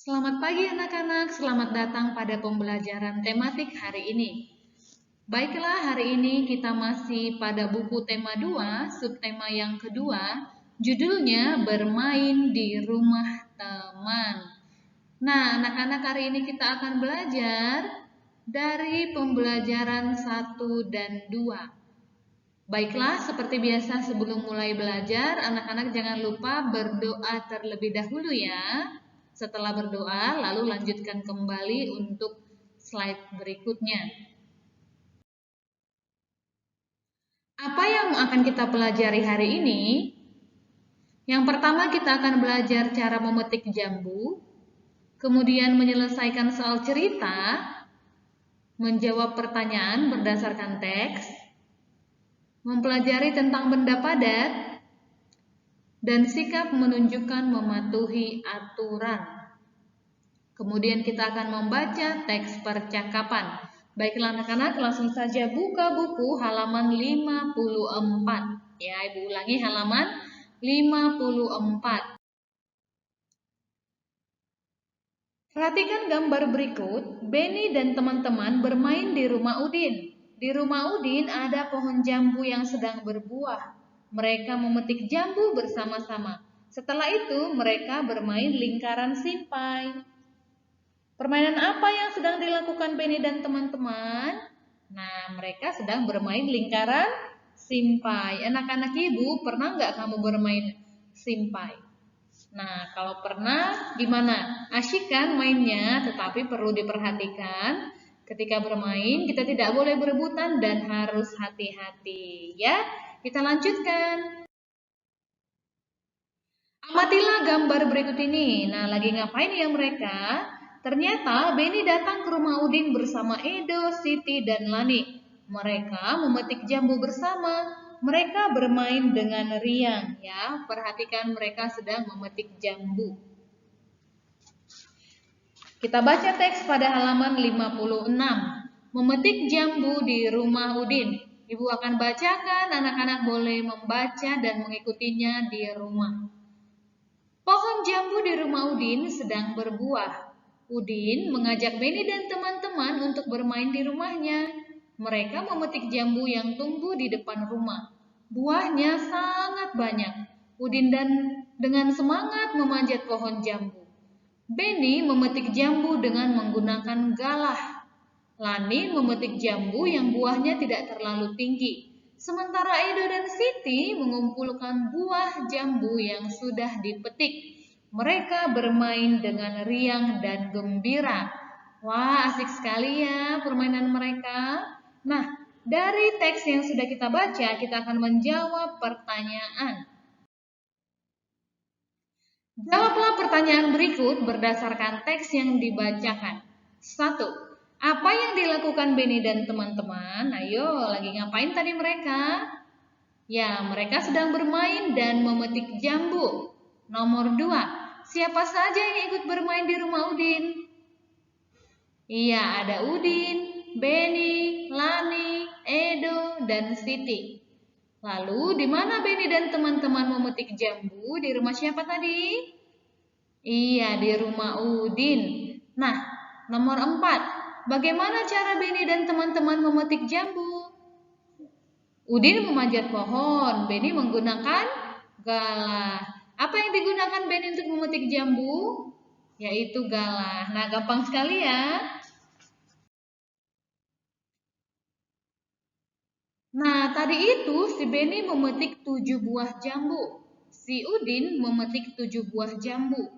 Selamat pagi anak-anak, selamat datang pada pembelajaran tematik hari ini. Baiklah, hari ini kita masih pada buku tema 2, subtema yang kedua, judulnya Bermain di Rumah Teman. Nah, anak-anak, hari ini kita akan belajar dari pembelajaran 1 dan 2. Baiklah, seperti biasa sebelum mulai belajar, anak-anak jangan lupa berdoa terlebih dahulu ya. Setelah berdoa, lalu lanjutkan kembali untuk slide berikutnya. Apa yang akan kita pelajari hari ini? Yang pertama kita akan belajar cara memetik jambu, kemudian menyelesaikan soal cerita, menjawab pertanyaan berdasarkan teks, mempelajari tentang benda padat, dan sikap menunjukkan mematuhi aturan. Kemudian kita akan membaca teks percakapan. Baiklah anak-anak, langsung saja buka buku halaman 54. Ya, Ibu ulangi halaman 54. Perhatikan gambar berikut. Benny dan teman-teman bermain di rumah Udin. Di rumah Udin ada pohon jambu yang sedang berbuah. Mereka memetik jambu bersama-sama. Setelah itu, mereka bermain lingkaran simpai. Permainan apa yang sedang dilakukan Benny dan teman-teman? Nah, mereka sedang bermain lingkaran simpai. Anak-anak ibu, pernah nggak kamu bermain simpai? Nah, kalau pernah, gimana? Asyik kan mainnya, tetapi perlu diperhatikan. Ketika bermain, kita tidak boleh berebutan dan harus hati-hati. Ya, kita lanjutkan. Amatilah gambar berikut ini. Nah, lagi ngapain ya mereka? Ternyata Benny datang ke rumah Udin bersama Edo, Siti, dan Lani. Mereka memetik jambu bersama. Mereka bermain dengan riang. Ya, perhatikan mereka sedang memetik jambu. Kita baca teks pada halaman 56. Memetik jambu di rumah Udin. Ibu akan bacakan, anak-anak boleh membaca dan mengikutinya di rumah. Pohon jambu di rumah Udin sedang berbuah. Udin mengajak Benny dan teman-teman untuk bermain di rumahnya. Mereka memetik jambu yang tumbuh di depan rumah. Buahnya sangat banyak. Udin dengan semangat memanjat pohon jambu. Benny memetik jambu dengan menggunakan galah. Lani memetik jambu yang buahnya tidak terlalu tinggi. Sementara Edo dan Siti mengumpulkan buah jambu yang sudah dipetik. Mereka bermain dengan riang dan gembira. Wah, asik sekali ya permainan mereka. Nah, dari teks yang sudah kita baca, kita akan menjawab pertanyaan. Jawablah pertanyaan berikut berdasarkan teks yang dibacakan. 1. Apa yang dilakukan Benny dan teman-teman? Ayo, lagi ngapain tadi mereka? Ya, mereka sedang bermain dan memetik jambu. Nomor 2. Siapa saja yang ikut bermain di rumah Udin? Iya, ada Udin, Benny, Lani, Edo, dan Siti. Lalu, di mana Benny dan teman-teman memetik jambu? Di rumah siapa tadi? Iya, di rumah Udin. Nah, nomor 4. Bagaimana cara Benny dan teman-teman memetik jambu? Udin memanjat pohon, Benny menggunakan galah. Apa yang digunakan Benny untuk memetik jambu? Yaitu galah. Nah, gampang sekali ya. Nah, tadi itu si Benny memetik 7 buah jambu. Si Udin memetik 7 buah jambu.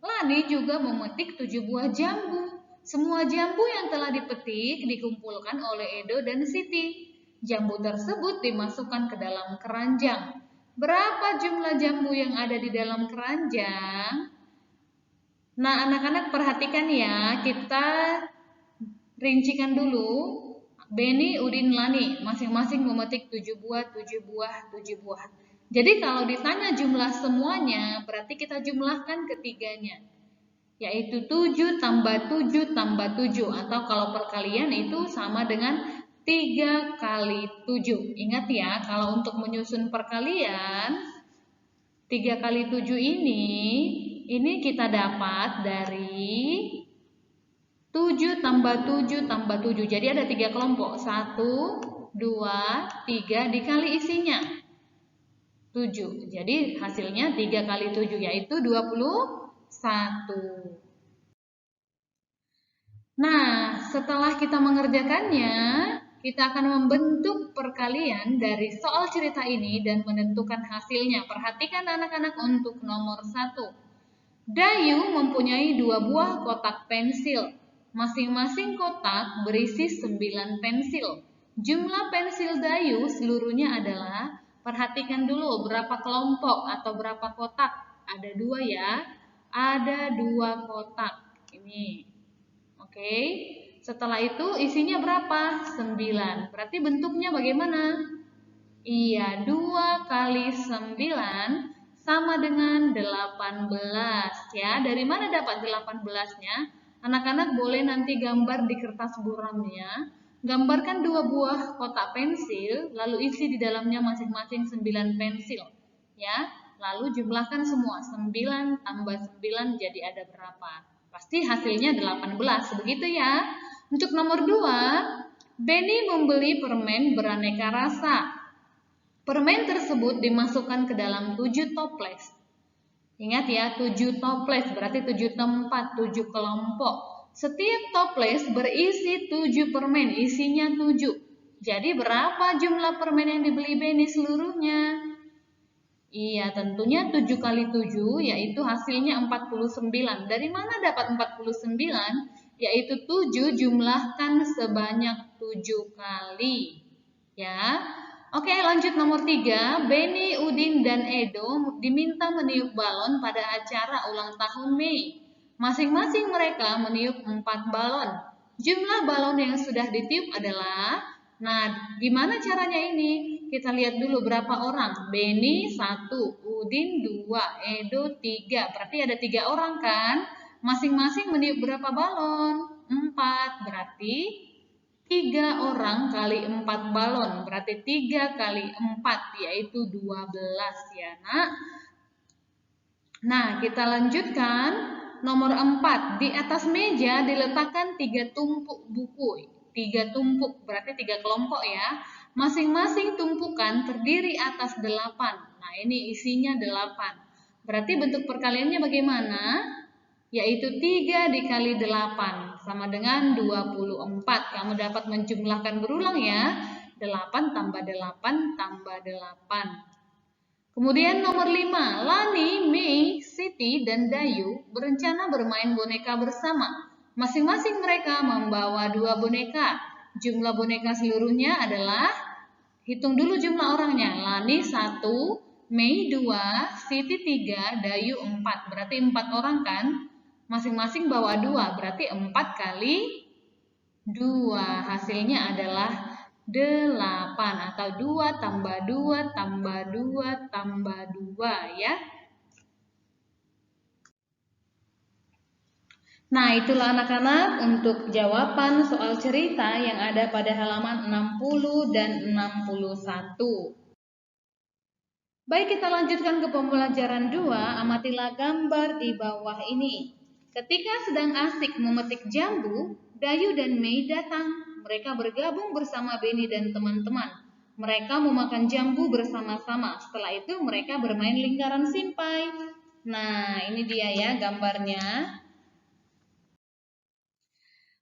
Lani juga memetik 7 buah jambu. Semua jambu yang telah dipetik dikumpulkan oleh Edo dan Siti. Jambu tersebut dimasukkan ke dalam keranjang. Berapa jumlah jambu yang ada di dalam keranjang? Nah, anak-anak perhatikan ya, kita rincikan dulu. Benny, Udin, Lani masing-masing memetik 7 buah, 7 buah, 7 buah. Jadi kalau ditanya jumlah semuanya, berarti kita jumlahkan ketiganya. Yaitu 7 tambah 7 tambah 7. Atau kalau perkalian itu sama dengan 3 kali 7. Ingat ya, kalau untuk menyusun perkalian, 3 kali 7 ini ini kita dapat dari 7 tambah 7 tambah 7. Jadi ada 3 kelompok. 1, 2, 3 dikali isinya 7. Jadi hasilnya 3 kali 7 yaitu 21. Nah, setelah kita mengerjakannya, kita akan membentuk perkalian dari soal cerita ini dan menentukan hasilnya. Perhatikan anak-anak untuk nomor 1. Dayu mempunyai 2 buah kotak pensil. Masing-masing kotak berisi 9 pensil. Jumlah pensil Dayu seluruhnya adalah, perhatikan dulu berapa kelompok atau berapa kotak. Ada 2 ya, ada 2 kotak. Ini. Oke, setelah itu isinya berapa? 9. Berarti bentuknya bagaimana? Iya, 2 kali 9 sama dengan 18 ya. Dari mana dapat 18-nya? Anak-anak boleh nanti gambar di kertas buramnya. Gambarkan 2 buah kotak pensil, lalu isi di dalamnya masing-masing 9 pensil. Ya, lalu jumlahkan semua. 9 tambah 9 jadi ada berapa? Pasti hasilnya 18, begitu ya. Untuk nomor 2, Benny membeli permen beraneka rasa. Permen tersebut dimasukkan ke dalam 7 toples. Ingat ya, 7 toples berarti 7 tempat, 7 kelompok. Setiap toples berisi 7 permen, isinya 7. Jadi berapa jumlah permen yang dibeli Benny seluruhnya? Iya, tentunya 7 kali 7 yaitu hasilnya 49. Dari mana dapat 49? Yaitu 7 jumlahkan sebanyak 7 kali. Ya. Oke, lanjut nomor 3. Benny, Udin, dan Edo diminta meniup balon pada acara ulang tahun Mei. Masing-masing mereka meniup 4 balon. Jumlah balon yang sudah ditiup adalah, nah, gimana caranya ini? Kita lihat dulu berapa orang. Benny 1, Udin 2, Edo 3. Berarti ada 3 orang kan? Masing-masing meniup berapa balon? 4. Berarti 3 orang kali 4 balon, berarti 3 kali 4, yaitu 12 ya nak. Nah, kita lanjutkan. Nomor 4, di atas meja diletakkan 3 tumpuk buku. 3 tumpuk, berarti 3 kelompok ya. Masing-masing tumpukan terdiri atas 8. Nah, ini isinya 8. Berarti bentuk perkaliannya bagaimana? Yaitu 3 dikali 8 sama dengan 24. Kamu dapat menjumlahkan berulang ya. 8 tambah 8 tambah 8. Kemudian nomor 5, Lani, Mei, Siti, dan Dayu berencana bermain boneka bersama. Masing-masing mereka membawa 2 boneka. Jumlah boneka seluruhnya adalah, hitung dulu jumlah orangnya. Lani 1, Mei 2, Siti 3, Dayu 4. Berarti 4 orang kan? Masing-masing bawa 2, berarti 4 kali 2. Hasilnya adalah 8 atau 2 tambah 2 tambah 2 tambah 2 ya. Nah, itulah anak-anak untuk jawaban soal cerita yang ada pada halaman 60 dan 61. Baik, kita lanjutkan ke pembelajaran 2. Amatilah gambar di bawah ini. Ketika sedang asik memetik jambu, Dayu dan Mei datang. Mereka bergabung bersama Benny dan teman-teman. Mereka memakan jambu bersama-sama. Setelah itu mereka bermain lingkaran simpai. Nah, ini dia ya gambarnya.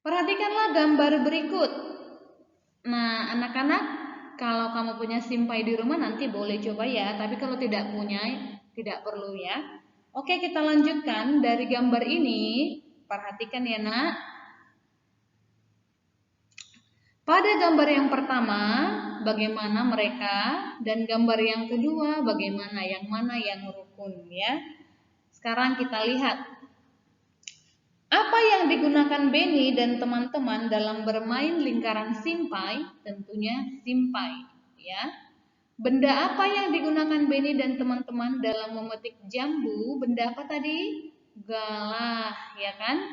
Perhatikanlah gambar berikut. Nah, anak-anak, kalau kamu punya simpai di rumah nanti boleh coba ya. Tapi kalau tidak punya, tidak perlu ya. Oke, kita lanjutkan dari gambar ini. Perhatikan ya nak. Pada gambar yang pertama, bagaimana mereka, dan gambar yang kedua, bagaimana yang mana yang rukun ya. Sekarang kita lihat. Apa yang digunakan Benny dan teman-teman dalam bermain lingkaran simpai? Tentunya simpai ya. Benda apa yang digunakan Benny dan teman-teman dalam memetik jambu? Benda apa tadi? Galah ya kan?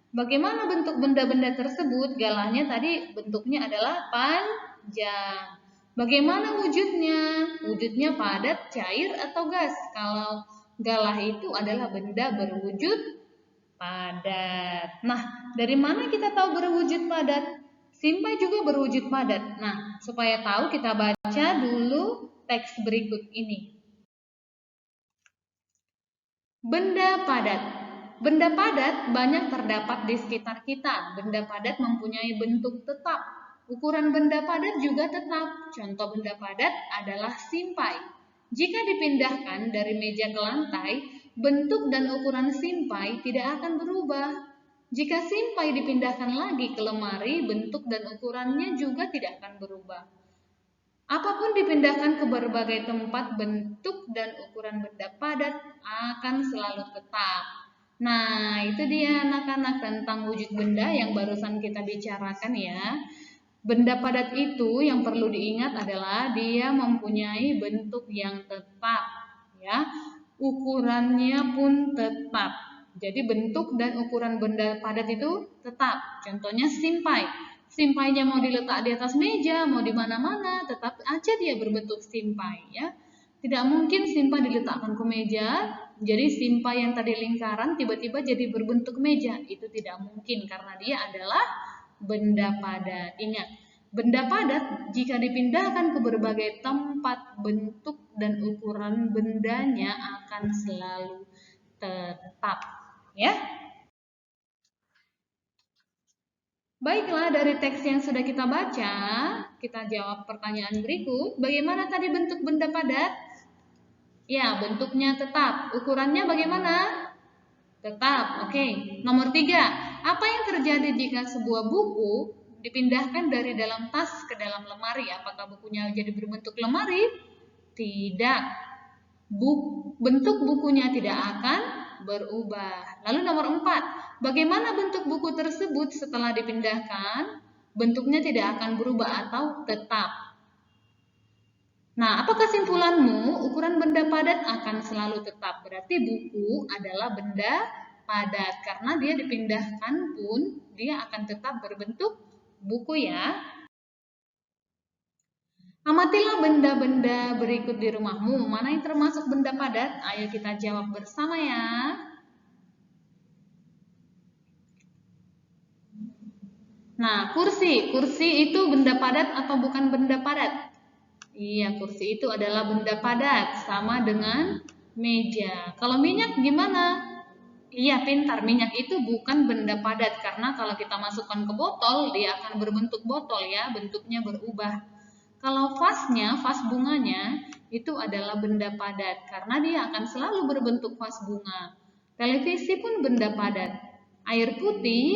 Bagaimana bentuk benda-benda tersebut? Galahnya tadi bentuknya adalah panjang. Bagaimana wujudnya? Wujudnya padat, cair, atau gas? Kalau Galah itu adalah benda berwujud padat. Nah, dari mana kita tahu berwujud padat? Simpai juga berwujud padat. Nah, supaya tahu kita baca dulu teks berikut ini. Benda padat. Benda padat banyak terdapat di sekitar kita. Benda padat mempunyai bentuk tetap. Ukuran benda padat juga tetap. Contoh benda padat adalah simpai. Jika dipindahkan dari meja ke lantai, bentuk dan ukuran simpai tidak akan berubah. Jika simpai dipindahkan lagi ke lemari, bentuk dan ukurannya juga tidak akan berubah. Apapun dipindahkan ke berbagai tempat, bentuk dan ukuran benda padat akan selalu tetap. Nah, itu dia anak-anak tentang wujud benda yang barusan kita bicarakan ya. Benda padat itu yang perlu diingat adalah dia mempunyai bentuk yang tetap, ya. Ukurannya pun tetap. Jadi bentuk dan ukuran benda padat itu tetap. Contohnya simpai. Simpainya mau diletak di atas meja, mau di mana-mana, tetap aja dia berbentuk simpai, ya. Tidak mungkin simpai diletakkan ke meja, jadi simpai yang tadi lingkaran tiba-tiba jadi berbentuk meja. Itu tidak mungkin karena dia adalah benda padat. Ingat, benda padat jika dipindahkan ke berbagai tempat, bentuk dan ukuran bendanya akan selalu tetap, ya. Baiklah, dari teks yang sudah kita baca, kita jawab pertanyaan berikut. Bagaimana tadi bentuk benda padat? Ya, bentuknya tetap. Ukurannya bagaimana? Tetap, oke. Nomor 3, apa yang terjadi jika sebuah buku dipindahkan dari dalam tas ke dalam lemari? Apakah bukunya jadi berbentuk lemari? Tidak. Bentuk bukunya tidak akan berubah. Lalu nomor 4, bagaimana bentuk buku tersebut setelah dipindahkan? Bentuknya tidak akan berubah atau tetap. Nah, apa kesimpulanmu? Ukuran benda padat akan selalu tetap. Berarti buku adalah benda padat. Karena dia dipindahkan pun, dia akan tetap berbentuk buku ya. Amatilah benda-benda berikut di rumahmu. Mana yang termasuk benda padat? Ayo kita jawab bersama ya. Nah, kursi. Kursi itu benda padat atau bukan benda padat? Iya, kursi itu adalah benda padat, sama dengan meja. Kalau minyak gimana? Iya, pintar. Minyak itu bukan benda padat, karena kalau kita masukkan ke botol, dia akan berbentuk botol ya, bentuknya berubah. Kalau vasnya, vas bunganya, itu adalah benda padat, karena dia akan selalu berbentuk vas bunga. Televisi pun benda padat. Air putih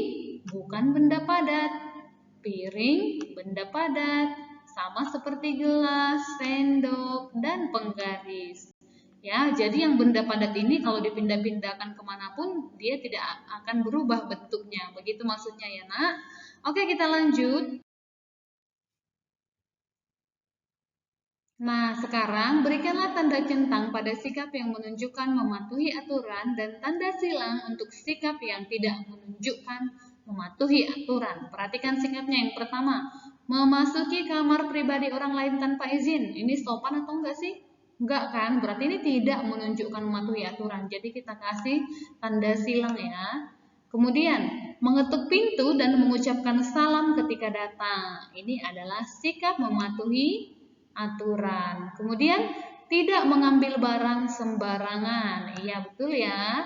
bukan benda padat. Piring benda padat. Sama seperti gelas, sendok, dan penggaris. Ya, jadi yang benda padat ini kalau dipindah-pindahkan kemanapun dia tidak akan berubah bentuknya. Begitu maksudnya ya nak. Oke, kita lanjut. Nah, sekarang berikanlah tanda centang pada sikap yang menunjukkan mematuhi aturan dan tanda silang untuk sikap yang tidak menunjukkan mematuhi aturan. Perhatikan sikapnya yang pertama. Memasuki kamar pribadi orang lain tanpa izin. Ini sopan atau enggak sih? Enggak kan? Berarti ini tidak menunjukkan mematuhi aturan. Jadi kita kasih tanda silang ya. Kemudian, mengetuk pintu dan mengucapkan salam ketika datang. Ini adalah sikap mematuhi aturan. Kemudian, tidak mengambil barang sembarangan. Iya, betul ya.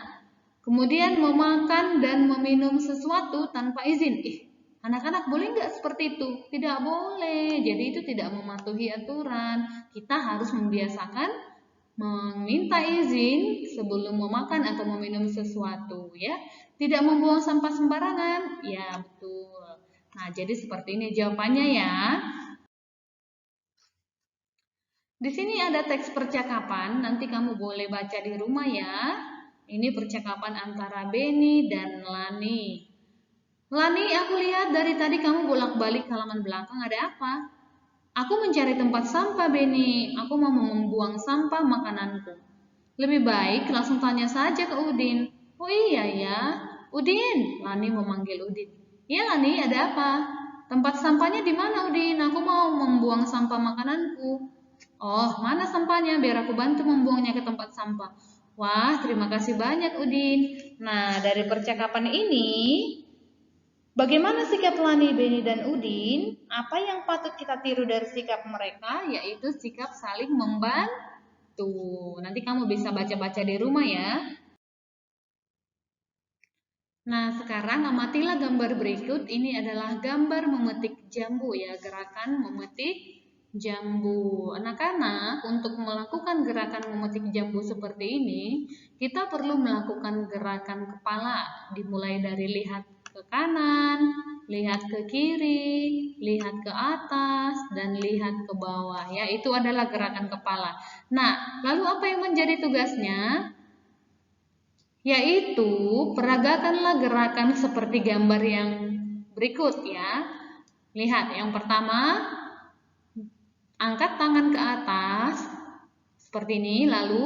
Kemudian, memakan dan meminum sesuatu tanpa izin. Anak-anak boleh nggak seperti itu? Tidak boleh. Jadi itu tidak mematuhi aturan. Kita harus membiasakan meminta izin sebelum memakan atau meminum sesuatu, ya. Tidak membuang sampah sembarangan. Ya, betul. Nah, jadi seperti ini jawabannya ya. Di sini ada teks percakapan, nanti kamu boleh baca di rumah ya. Ini percakapan antara Beni dan Lani. Lani, aku lihat dari tadi kamu bolak-balik halaman belakang, ada apa? Aku mencari tempat sampah, Beni. Aku mau membuang sampah makananku. Lebih baik langsung tanya saja ke Udin. Oh iya ya, Udin. Lani memanggil Udin. Iya Lani, ada apa? Tempat sampahnya di mana Udin? Aku mau membuang sampah makananku. Oh, mana sampahnya? Biar aku bantu membuangnya ke tempat sampah. Wah, terima kasih banyak Udin. Nah, dari percakapan ini, bagaimana sikap Lani, Beni, dan Udin? Apa yang patut kita tiru dari sikap mereka? Yaitu sikap saling membantu. Nanti kamu bisa baca-baca di rumah ya. Nah, sekarang amatilah gambar berikut. Ini adalah gambar memetik jambu ya, gerakan memetik jambu. Anak-anak, untuk melakukan gerakan memetik jambu seperti ini, kita perlu melakukan gerakan kepala. Dimulai dari lihat ke kanan, lihat ke kiri, lihat ke atas, dan lihat ke bawah ya. Itu adalah gerakan kepala. Nah, lalu apa yang menjadi tugasnya? Yaitu peragakanlah gerakan seperti gambar yang berikut ya. Lihat, yang pertama, angkat tangan ke atas seperti ini, lalu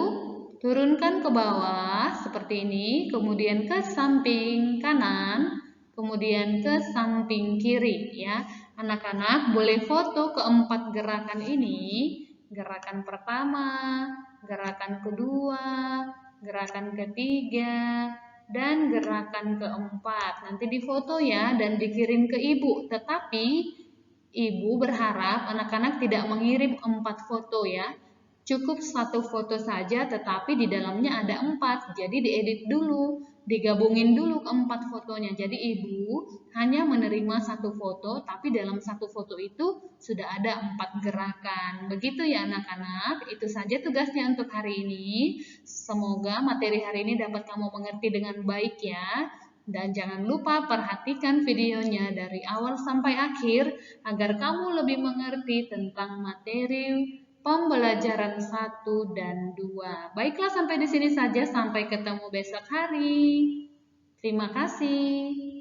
turunkan ke bawah seperti ini, kemudian ke samping kanan, kemudian ke samping kiri ya. Anak-anak boleh foto keempat gerakan ini. Gerakan pertama, gerakan kedua, gerakan ketiga, dan gerakan keempat. Nanti difoto ya dan dikirim ke ibu. Tetapi ibu berharap anak-anak tidak mengirim 4 foto ya. Cukup 1 foto saja tetapi di dalamnya ada 4. Jadi diedit dulu, digabungin dulu keempat fotonya. Jadi ibu hanya menerima 1 foto tapi dalam 1 foto itu sudah ada 4 gerakan. Begitu ya anak-anak. Itu saja tugasnya untuk hari ini. Semoga materi hari ini dapat kamu mengerti dengan baik ya. Dan jangan lupa perhatikan videonya dari awal sampai akhir agar kamu lebih mengerti tentang materi pembelajaran 1 dan 2. Baiklah, sampai di sini saja. Sampai ketemu besok hari. Terima kasih.